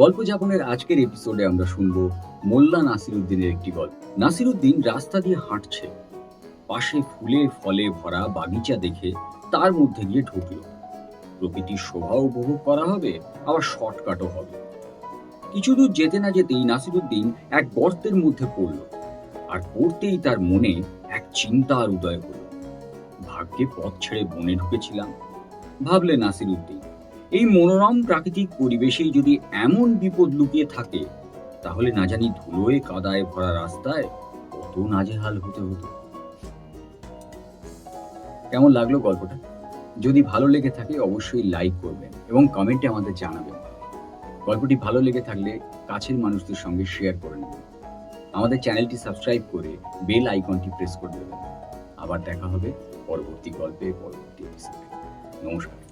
গল্প যাপনের আজকের এপিসোডে আমরা শুনবো মোল্লা নাসিরুদ্দিনের একটি গল্প। নাসিরুদ্দিন রাস্তা দিয়ে হাঁটছে, পাশে ফুলে ফলে ভরা বাগিচা দেখে তার মধ্যে গিয়ে ঢুকলো। প্রকৃতির শোভা উপভোগ করা হবে, আবার শর্টকাটও হবে। কিছু দূর যেতে না যেতেই নাসিরুদ্দিন এক গর্তের মধ্যে পড়ল, আর পড়তেই তার মনে এক চিন্তার উদয় হলো। ভাগ্যে পথ ছেড়ে বনে ঢুকেছিলাম, ভাবলে নাসিরুদ্দিন। এই মনোরম প্রাকৃতিক পরিবেশেই যদি এমন বিপদ লুকিয়ে থাকে, তাহলে না জানি ধুলোয় কাদায় ভরা রাস্তায় কত নাজেহাল হতে হতো। কেমন লাগলো গল্পটা? যদি ভালো লেগে থাকে অবশ্যই লাইক করবেন এবং কমেন্টে আমাদের জানাবেন। গল্পটি ভালো লেগে থাকলে কাছের মানুষদের সঙ্গে শেয়ার করে নেবেন। আমাদের চ্যানেলটি সাবস্ক্রাইব করে বেল আইকনটি প্রেস করে দেবেন। আবার দেখা হবে পরবর্তী গল্পে, পরবর্তী এপিসোডে। নমস্কার।